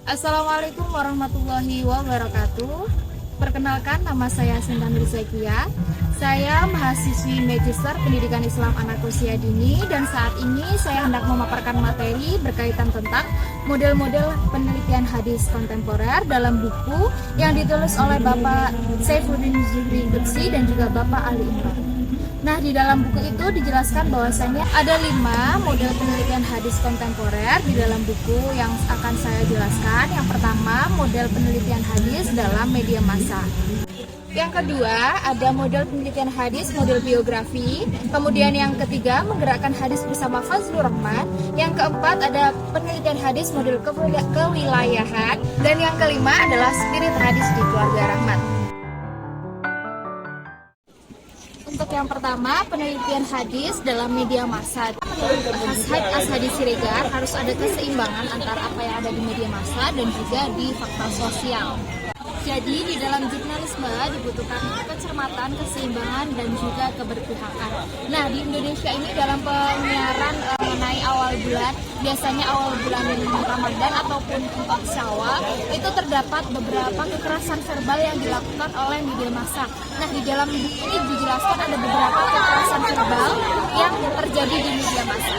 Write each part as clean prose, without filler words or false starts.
Assalamualaikum warahmatullahi wabarakatuh. Perkenalkan, nama saya Sinta Nurzakia. Saya mahasiswi Magister Pendidikan Islam Anak Usia Dini, dan saat ini saya hendak memaparkan materi berkaitan tentang model-model penelitian hadis kontemporer dalam buku yang ditulis oleh Bapak Saifuddin Zuhri Qudsi dan juga Bapak Ali Imran. Nah, di dalam buku itu dijelaskan bahwasanya ada 5 model penelitian hadis kontemporer di dalam buku yang akan saya jelaskan. Yang pertama, model penelitian hadis dalam media massa. Yang kedua, ada model penelitian hadis model biografi. Kemudian yang ketiga, menggerakkan hadis bersama Fazlur Rahman. Yang keempat, ada penelitian hadis model kewilayahan. Dan yang kelima adalah spirit hadis di keluarga rahmat. Untuk yang pertama, penelitian hadis dalam media massa. Menurut Ashadi Siregar, harus ada keseimbangan antara apa yang ada di media massa dan juga di fakta sosial. Jadi di dalam jurnalisme dibutuhkan kecermatan, keseimbangan, dan juga keberpihakan. Nah, di Indonesia ini dalam penyiaran mengenai awal bulan, biasanya awal bulan Ramadan ataupun untuk Syawal, itu terdapat beberapa kekerasan verbal yang dilakukan oleh media massa. Nah, di dalam buku ini dijelaskan ada beberapa kekerasan verbal yang terjadi di media massa.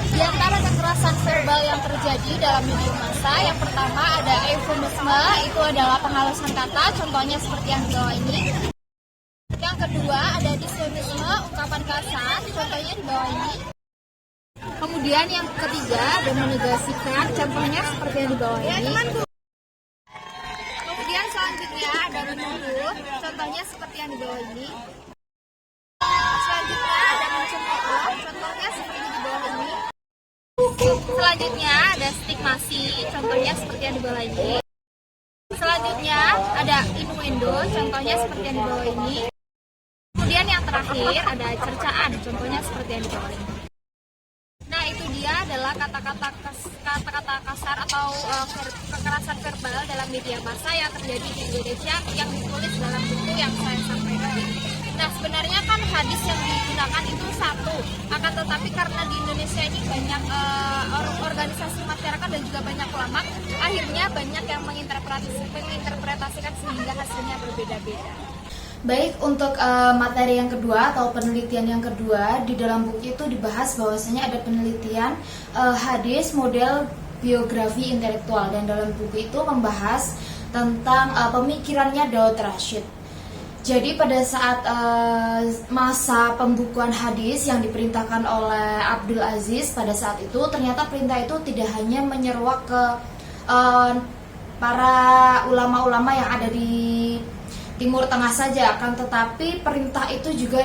Di antara kekerasan verbal yang terjadi dalam media massa, yang pertama ada eufemisme, itu adalah penghalusan kata, contohnya seperti yang di bawah ini. Yang kedua ada disfemisme, ungkapan kasar, contohnya di bawah ini. Kemudian yang ketiga demonegasikan, contohnya seperti yang di bawah ini. Kemudian selanjutnya ada menuduh, contohnya seperti yang di bawah ini. Selanjutnya ada mencemooh, contohnya seperti di bawah ini. Selanjutnya ada stigmasi, contohnya seperti yang di bawah ini. Selanjutnya ada innuendo, contohnya seperti yang di bawah ini. Kemudian yang terakhir ada cercaan, contohnya seperti yang di bawah ini. Nah, itu dia adalah kata-kata kasar atau kekerasan verbal dalam media massa yang terjadi di Indonesia yang ditulis dalam buku yang saya sampaikan ini. Nah, sebenarnya kan hadis yang digunakan itu satu, akan tetapi karena di Indonesia ini banyak organisasi masyarakat dan juga banyak ulama, akhirnya banyak yang menginterpretasikan sehingga hasilnya berbeda-beda. Baik, untuk materi yang kedua atau penelitian yang kedua, di dalam buku itu dibahas bahwasanya ada penelitian hadis model biografi intelektual, dan dalam buku itu membahas tentang pemikirannya Daud Rashid. Jadi pada saat masa pembukuan hadis yang diperintahkan oleh Abdul Aziz pada saat itu, ternyata perintah itu tidak hanya menyeruak ke para ulama-ulama yang ada di Timur Tengah saja, akan tetapi perintah itu juga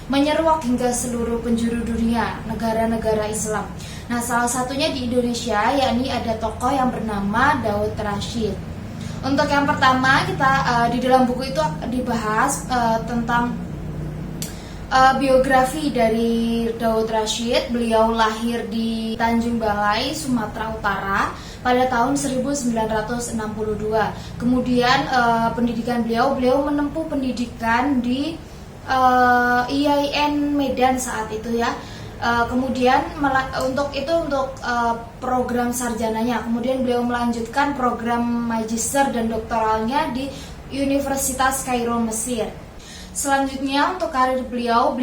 menyeruak hingga seluruh penjuru dunia, negara-negara Islam. Nah, salah satunya di Indonesia, yakni ada tokoh yang bernama Daud Rashid. Untuk yang pertama, kita di dalam buku itu dibahas tentang biografi dari Daud Rashid. Beliau lahir di Tanjung Balai, Sumatera Utara pada tahun 1962. Kemudian pendidikan beliau menempuh pendidikan di IAIN Medan saat itu ya. Kemudian untuk program sarjananya, kemudian beliau melanjutkan program magister dan doktoralnya di Universitas Kairo, Mesir. Selanjutnya untuk karir beliau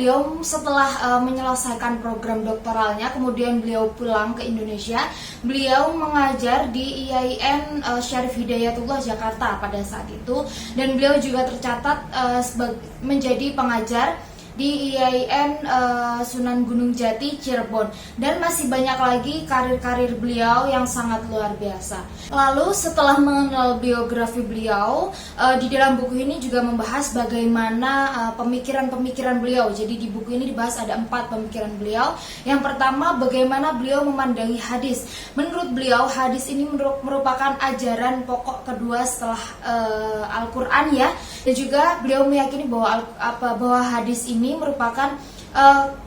setelah menyelesaikan program doktoralnya, kemudian beliau pulang ke Indonesia. Beliau mengajar di IAIN Syarif Hidayatullah Jakarta pada saat itu, dan beliau juga tercatat menjadi pengajar di IAIN Sunan Gunung Jati, Cirebon, dan masih banyak lagi karir-karir beliau yang sangat luar biasa. Lalu setelah mengenal biografi beliau, di dalam buku ini juga membahas bagaimana pemikiran-pemikiran beliau. Jadi di buku ini dibahas ada 4 pemikiran beliau. Yang pertama, bagaimana beliau memandangi hadis. Menurut beliau, hadis ini merupakan ajaran pokok kedua setelah Al-Quran ya, dan juga beliau meyakini bahwa hadis ini merupakan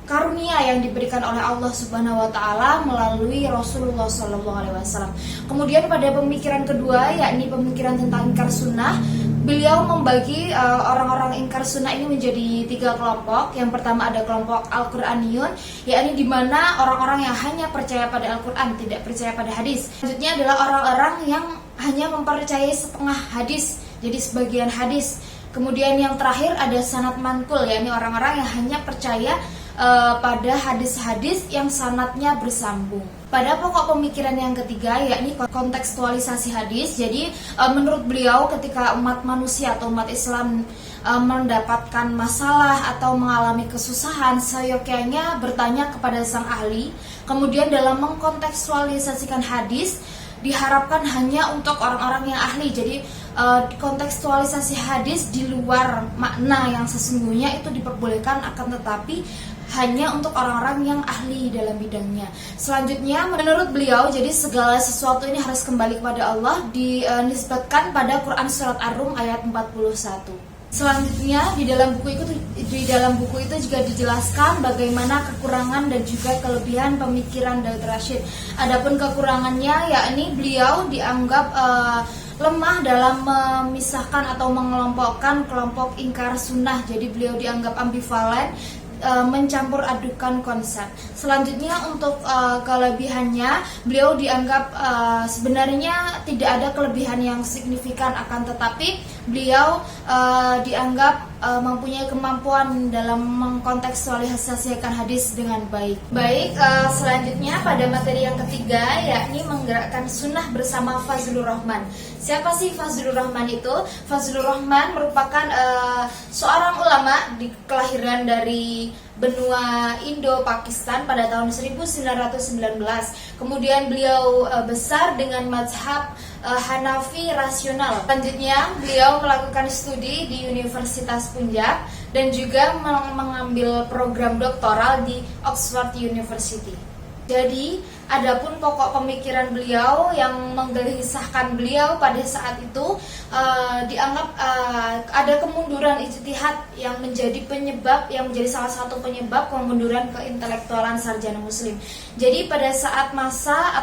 karunia yang diberikan oleh Allah Subhanahu wa taala melalui Rasulullah SAW. Kemudian pada pemikiran kedua, yakni pemikiran tentang ingkar sunnah, Beliau membagi orang-orang ingkar sunnah ini menjadi 3 kelompok. Yang pertama ada kelompok Al-Quraniyun, yakni di mana orang-orang yang hanya percaya pada Al-Quran, tidak percaya pada hadis. Selanjutnya adalah orang-orang yang hanya mempercayai setengah hadis, jadi sebagian hadis. Kemudian yang terakhir ada sanad manqul, yakni orang-orang yang hanya percaya pada hadis-hadis yang sanadnya bersambung. Pada pokok pemikiran yang ketiga, yakni kontekstualisasi hadis. Jadi menurut beliau ketika umat manusia atau umat Islam mendapatkan masalah atau mengalami kesusahan, seyogyanya bertanya kepada sang ahli. Kemudian dalam mengkontekstualisasikan hadis diharapkan hanya untuk orang-orang yang ahli. Jadi kontekstualisasi hadis di luar makna yang sesungguhnya itu diperbolehkan, akan tetapi hanya untuk orang-orang yang ahli dalam bidangnya. Selanjutnya menurut beliau, jadi segala sesuatu ini harus kembali kepada Allah, dinisbatkan pada Quran surat Ar-Rum ayat 41. Selanjutnya di dalam buku itu juga dijelaskan bagaimana kekurangan dan juga kelebihan pemikiran Daud Rashid. Adapun kekurangannya, yakni beliau dianggap lemah dalam memisahkan atau mengelompokkan kelompok ingkar sunnah. Jadi beliau dianggap ambivalen, mencampur adukan konsep. Selanjutnya untuk kelebihannya, beliau dianggap sebenarnya tidak ada kelebihan yang signifikan, akan tetapi beliau dianggap mempunyai kemampuan dalam mengkontekstualisasikan hadis dengan baik. Selanjutnya pada materi yang ketiga, yakni menggerakkan sunnah bersama Fazlur Rahman. Siapa sih Fazlur Rahman itu? Fazlur Rahman merupakan seorang ulama kelahiran dari benua Indo-Pakistan pada tahun 1919. Kemudian beliau besar dengan mazhab Hanafi rasional. Selanjutnya beliau melakukan studi di Universitas Punjab dan juga mengambil program doktoral di Oxford University. Jadi, adapun pokok pemikiran beliau yang menggelisahkan beliau pada saat itu dianggap ada kemunduran ijtihad yang menjadi salah satu penyebab kemunduran keintelektualan sarjana muslim. Jadi pada saat masa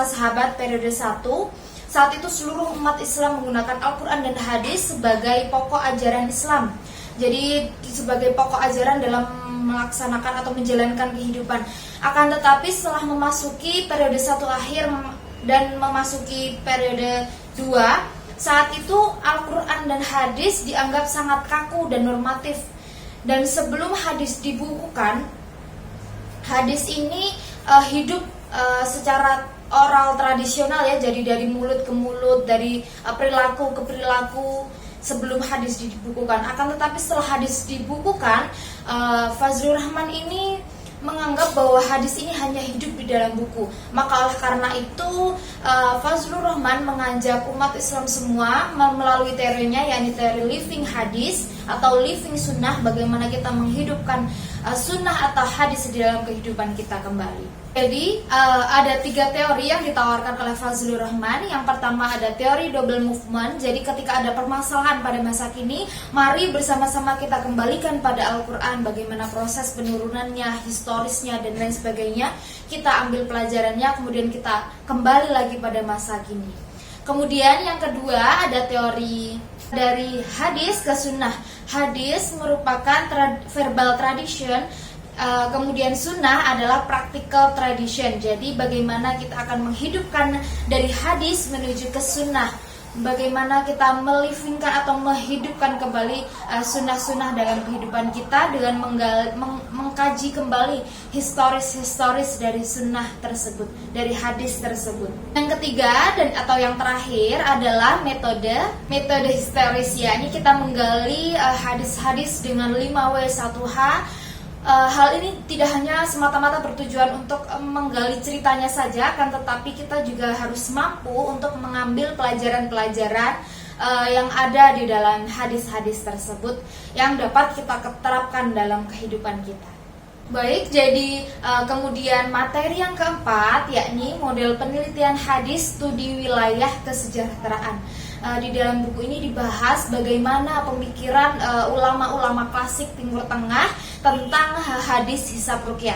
sahabat periode 1, saat itu seluruh umat Islam menggunakan Al-Quran dan hadis sebagai pokok ajaran Islam. Jadi sebagai pokok ajaran dalam melaksanakan atau menjalankan kehidupan. Akan tetapi setelah memasuki periode 1 akhir dan memasuki periode 2, saat itu Al-Quran dan hadis dianggap sangat kaku dan normatif. Dan sebelum hadis dibukukan, hadis ini hidup secara oral tradisional, ya, jadi dari mulut ke mulut, dari perilaku ke perilaku sebelum hadis dibukukan. Akan tetapi setelah hadis dibukukan, Fazlur Rahman ini menganggap bahwa hadis ini hanya hidup di dalam buku. Maka oleh karena itu Fazlur Rahman mengajak umat Islam semua melalui teorinya, yakni teori living hadis atau living sunnah, bagaimana kita menghidupkan sunnah atau hadis di dalam kehidupan kita kembali. Jadi ada 3 teori yang ditawarkan oleh Fazlur Rahman. Yang pertama ada teori double movement. Jadi ketika ada permasalahan pada masa kini, mari bersama-sama kita kembalikan pada Al-Quran, bagaimana proses penurunannya, historisnya, dan lain sebagainya. Kita ambil pelajarannya, kemudian kita kembali lagi pada masa kini. Kemudian yang kedua ada teori dari hadis ke sunnah. Hadis merupakan verbal tradition, kemudian sunnah adalah practical tradition. Jadi bagaimana kita akan menghidupkan dari hadis menuju ke sunnah, bagaimana kita melivingkan atau menghidupkan kembali sunnah-sunnah dalam kehidupan kita dengan mengkaji kembali historis dari sunnah tersebut, dari hadis tersebut. Yang ketiga atau yang terakhir adalah metode historis, yakni kita menggali hadis-hadis dengan 5W1H. Hal ini tidak hanya semata-mata bertujuan untuk menggali ceritanya saja, kan, tetapi kita juga harus mampu untuk mengambil pelajaran-pelajaran yang ada di dalam hadis-hadis tersebut yang dapat kita terapkan dalam kehidupan kita. Baik, jadi kemudian materi yang keempat, yakni model penelitian hadis studi wilayah kesejahteraan. Di dalam buku ini dibahas bagaimana pemikiran ulama-ulama klasik Timur Tengah tentang hadis hisab ruqyah.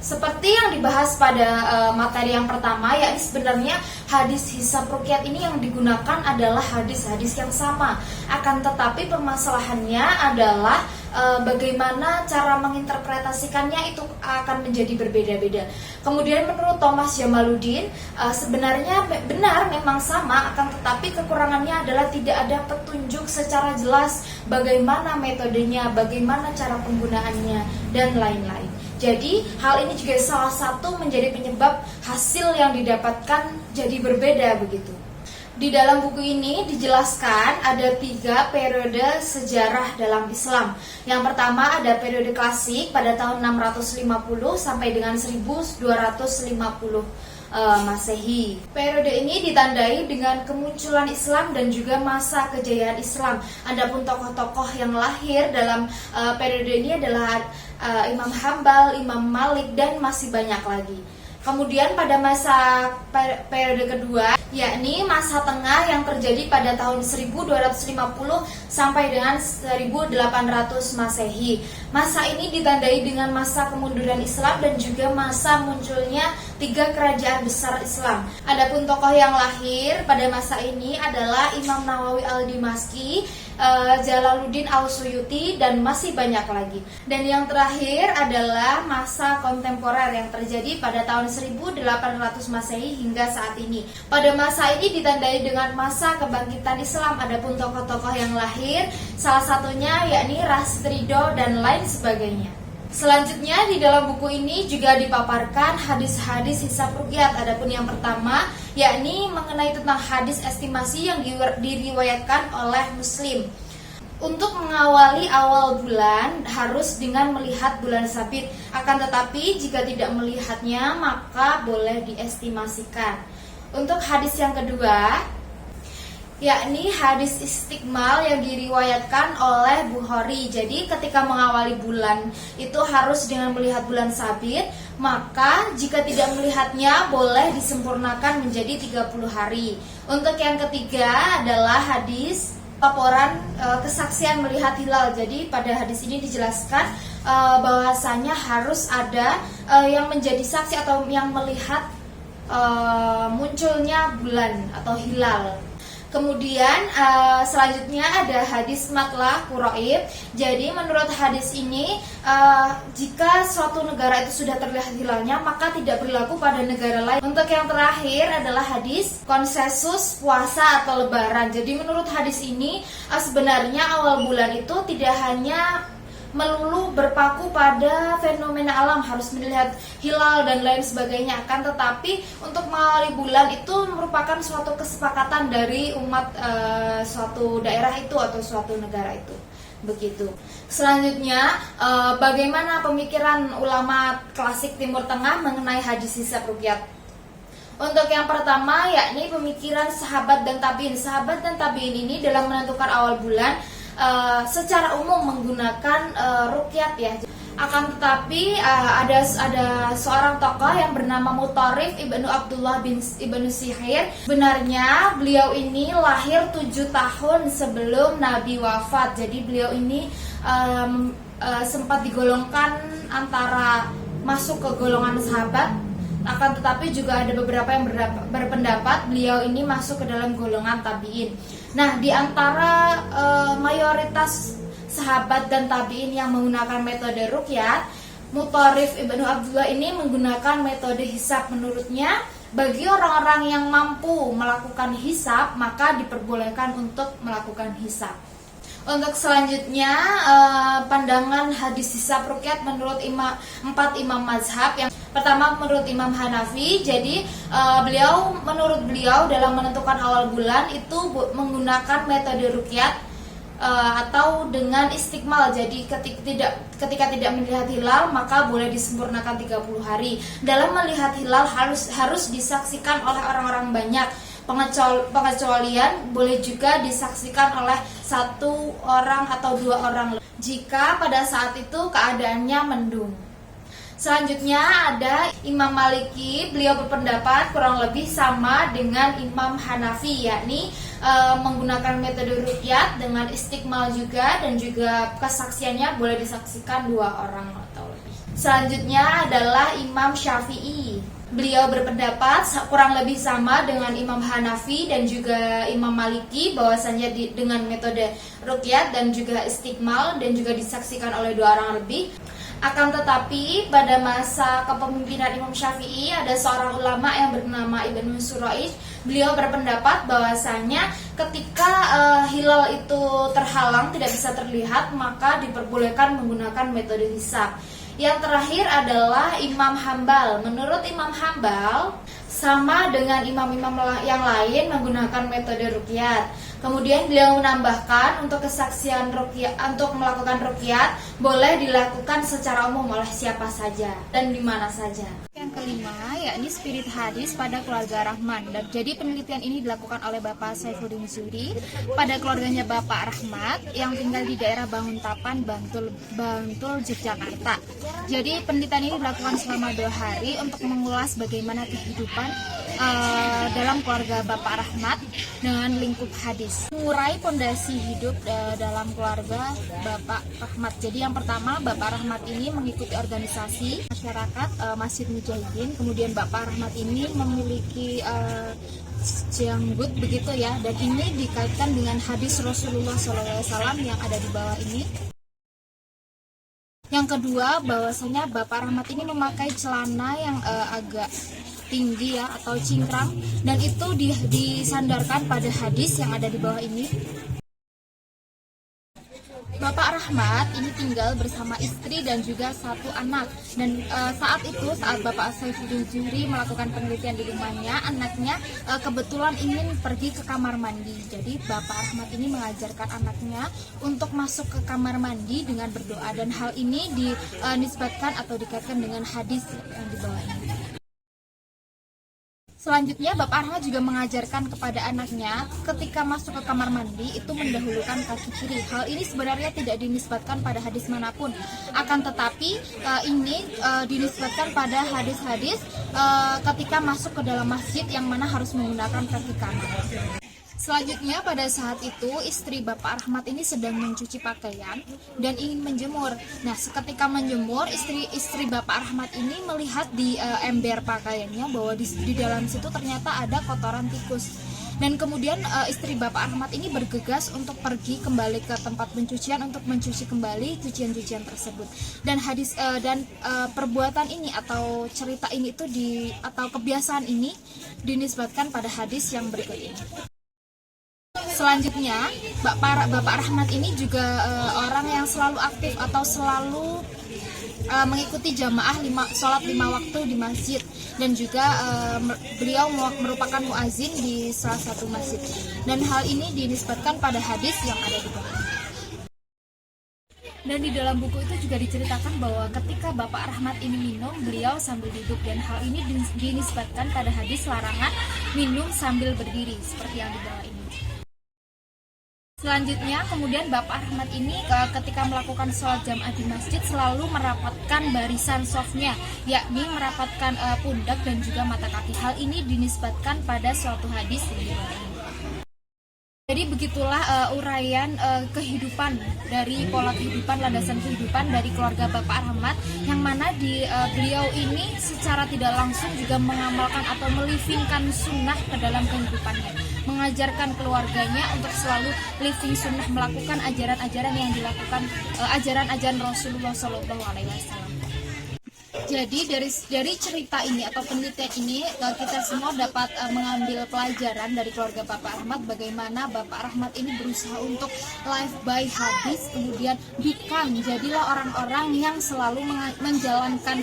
Seperti yang dibahas pada materi yang pertama, yakni sebenarnya hadis hisab ruqyat ini yang digunakan adalah hadis-hadis yang sama. Akan tetapi permasalahannya adalah bagaimana cara menginterpretasikannya itu akan menjadi berbeda-beda. Kemudian menurut Thomas Jamaluddin, sebenarnya benar memang sama, akan tetapi kekurangannya adalah tidak ada petunjuk secara jelas bagaimana metodenya, bagaimana cara penggunaannya, dan lain-lain. Jadi hal ini juga salah satu menjadi penyebab hasil yang didapatkan jadi berbeda begitu. Di dalam buku ini dijelaskan ada 3 periode sejarah dalam Islam. Yang pertama ada periode klasik pada tahun 650 sampai dengan 1250 Masehi. Periode ini ditandai dengan kemunculan Islam dan juga masa kejayaan Islam. Adapun tokoh-tokoh yang lahir dalam periode ini adalah Imam Hambal, Imam Malik, dan masih banyak lagi. Kemudian pada masa periode kedua, yakni masa tengah yang terjadi pada tahun 1250 sampai dengan 1800 Masehi. Masa ini ditandai dengan masa kemunduran Islam dan juga masa munculnya 3 kerajaan besar Islam. Adapun tokoh yang lahir pada masa ini adalah Imam Nawawi Al-Dimashqi, Jalaluddin Al-Suyuti, dan masih banyak lagi. Dan yang terakhir adalah masa kontemporer yang terjadi pada tahun 1800 Masehi hingga saat ini. Pada masa ini ditandai dengan masa kebangkitan Islam. Adapun tokoh-tokoh yang lahir, salah satunya yakni Rasid Ridho dan lain sebagainya. Selanjutnya di dalam buku ini juga dipaparkan hadis-hadis hisab ruqyat. Adapun yang pertama yakni mengenai tentang hadis estimasi yang diriwayatkan oleh Muslim. Untuk mengawali awal bulan harus dengan melihat bulan sabit. Akan tetapi jika tidak melihatnya maka boleh diestimasikan. Untuk hadis yang kedua yakni hadis istiqmal yang diriwayatkan oleh Bukhari. Jadi ketika mengawali bulan itu harus dengan melihat bulan sabit, maka jika tidak melihatnya boleh disempurnakan menjadi 30 hari. Untuk yang ketiga adalah hadis laporan kesaksian melihat hilal. Jadi pada hadis ini dijelaskan bahwasanya harus ada yang menjadi saksi atau yang melihat munculnya bulan atau hilal. Kemudian selanjutnya ada hadis matlah quraib. Jadi menurut hadis ini jika suatu negara itu sudah terlihat hilalnya maka tidak berlaku pada negara lain. Untuk yang terakhir adalah hadis konsensus puasa atau lebaran. Jadi menurut hadis ini sebenarnya awal bulan itu tidak hanya melulu berpaku pada fenomena alam, harus melihat hilal dan lain sebagainya, akan tetapi untuk mengawali bulan itu merupakan suatu kesepakatan dari umat suatu daerah itu atau suatu negara itu. Begitu. Selanjutnya bagaimana pemikiran ulama klasik Timur Tengah mengenai hadis hisab ruqyat? Untuk yang pertama yakni pemikiran sahabat dan tabi'in. Sahabat dan tabi'in ini dalam menentukan awal bulan secara umum menggunakan ruqyat ya. Akan tetapi ada seorang tokoh yang bernama Mutarif Ibnu Abdullah bin Ibnu Sihir. Sebenarnya beliau ini lahir 7 tahun sebelum Nabi wafat. Jadi beliau ini sempat digolongkan antara masuk ke golongan sahabat. Akan tetapi juga ada beberapa yang berpendapat beliau ini masuk ke dalam golongan tabi'in. Nah, di antara mayoritas sahabat dan tabi'in yang menggunakan metode ruqyat, Mutarif Ibnu Abdullah ini menggunakan metode hisab. Menurutnya, bagi orang-orang yang mampu melakukan hisab, maka diperbolehkan untuk melakukan hisab. Untuk selanjutnya pandangan hadis hisab ruqyat menurut 4 imam mazhab. Yang pertama menurut Imam Hanafi. Jadi menurut beliau dalam menentukan awal bulan itu menggunakan metode ruqyat atau dengan istiqmal. Jadi ketika tidak melihat hilal maka boleh disempurnakan 30 hari. Dalam melihat hilal harus disaksikan oleh orang-orang banyak. Pengecualian boleh juga disaksikan oleh 1 orang atau 2 orang jika pada saat itu keadaannya mendung. Selanjutnya ada Imam Maliki. Beliau berpendapat kurang lebih sama dengan Imam Hanafi, yakni menggunakan metode ruqyat dengan istiqmal juga, dan juga kesaksiannya boleh disaksikan 2 orang atau lebih. Selanjutnya adalah Imam Syafi'i. Beliau berpendapat kurang lebih sama dengan Imam Hanafi dan juga Imam Maliki, bahwasanya dengan metode ruqyah dan juga istiqmal dan juga disaksikan oleh 2 orang lebih. Akan tetapi pada masa kepemimpinan Imam Syafi'i ada seorang ulama yang bernama Ibnu Suraish. Beliau berpendapat bahwasanya ketika hilal itu terhalang, tidak bisa terlihat, maka diperbolehkan menggunakan metode hisab. Yang terakhir adalah Imam Hambal. Menurut Imam Hambal, sama dengan imam-imam yang lain menggunakan metode ruqyat. Kemudian beliau menambahkan untuk kesaksian ruqyat, untuk melakukan ruqyat boleh dilakukan secara umum oleh siapa saja dan di mana saja. Yang kelima, yakni spirit hadis pada keluarga Rahman. Dan jadi penelitian ini dilakukan oleh Bapak Saifuddin Zuri pada keluarganya Bapak Rahmat yang tinggal di daerah Banguntapan, Bantul, Yogyakarta. Jadi penelitian ini dilakukan selama 2 hari untuk mengulas bagaimana kehidupan dalam keluarga Bapak Rahmat dengan lingkup hadis. Mengurai fondasi hidup dalam keluarga Bapak Rahmat. Jadi yang pertama, Bapak Rahmat ini mengikuti organisasi masyarakat Masjid Mujahidin. Kemudian Bapak Rahmat ini memiliki janggut begitu ya, dan ini dikaitkan dengan hadis Rasulullah SAW yang ada di bawah ini. Yang kedua, bahwasanya Bapak Rahmat ini memakai celana yang agak tinggi ya, atau cingkrang, dan itu disandarkan pada hadis yang ada di bawah ini. Bapak Rahmat ini tinggal bersama istri dan juga 1 anak. Dan saat Bapak Saifuddin Zuri melakukan penelitian di rumahnya, anaknya kebetulan ingin pergi ke kamar mandi. Jadi Bapak Rahmat ini mengajarkan anaknya untuk masuk ke kamar mandi dengan berdoa, dan hal ini dinisbatkan atau dikaitkan dengan hadis yang di bawah ini. Selanjutnya, Bapak Rahmat juga mengajarkan kepada anaknya ketika masuk ke kamar mandi itu mendahulukan kaki kiri. Hal ini sebenarnya tidak dinisbatkan pada hadis manapun, akan tetapi ini dinisbatkan pada hadis-hadis ketika masuk ke dalam masjid yang mana harus menggunakan kaki kanan. Selanjutnya, pada saat itu istri Bapak Rahmat ini sedang mencuci pakaian dan ingin menjemur. Nah, seketika menjemur, istri Bapak Rahmat ini melihat di ember pakaiannya bahwa di dalam situ ternyata ada kotoran tikus. Dan kemudian istri Bapak Rahmat ini bergegas untuk pergi kembali ke tempat pencucian untuk mencuci kembali cucian-cucian tersebut. Dan perbuatan ini atau cerita ini atau kebiasaan ini dinisbatkan pada hadis yang berikut ini. Selanjutnya, Bapak Rahmat ini juga orang yang selalu aktif atau selalu mengikuti jamaah sholat 5 waktu di masjid, dan juga beliau merupakan muazin di salah satu masjid. Dan hal ini dinisbatkan pada hadis yang ada di bawah. Dan di dalam buku itu juga diceritakan bahwa ketika Bapak Rahmat ini minum, beliau sambil duduk, dan hal ini dinisbatkan pada hadis larangan minum sambil berdiri seperti yang di bawah ini. Selanjutnya, kemudian Bapak Rahmat ini ketika melakukan sholat jamaah di masjid selalu merapatkan barisan shofnya, yakni merapatkan pundak dan juga mata kaki. Hal ini dinisbatkan pada suatu hadis yang di bawah ini. Jadi begitulah uraian kehidupan dari pola kehidupan, landasan kehidupan dari keluarga Bapak Rahmat, yang mana beliau ini secara tidak langsung juga mengamalkan atau melivingkan sunnah ke dalam kehidupannya, mengajarkan keluarganya untuk selalu living sunnah, melakukan ajaran-ajaran yang dilakukan ajaran-ajaran Rasulullah SAW. Jadi dari cerita ini atau penelitian ini kita semua dapat mengambil pelajaran dari keluarga Bapak Rahmat, bagaimana Bapak Rahmat ini berusaha untuk live by hadis, kemudian jadilah orang-orang yang selalu menjalankan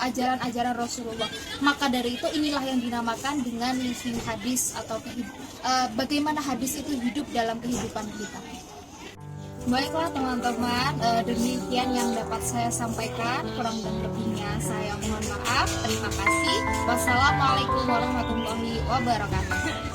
ajaran-ajaran Rasulullah. Maka dari itu inilah yang dinamakan dengan living hadis atau bagaimana hadis itu hidup dalam kehidupan kita. Baiklah teman-teman, demikian yang dapat saya sampaikan. Kurang dan lebihnya saya mohon maaf. Terima kasih. Wassalamualaikum warahmatullahi wabarakatuh.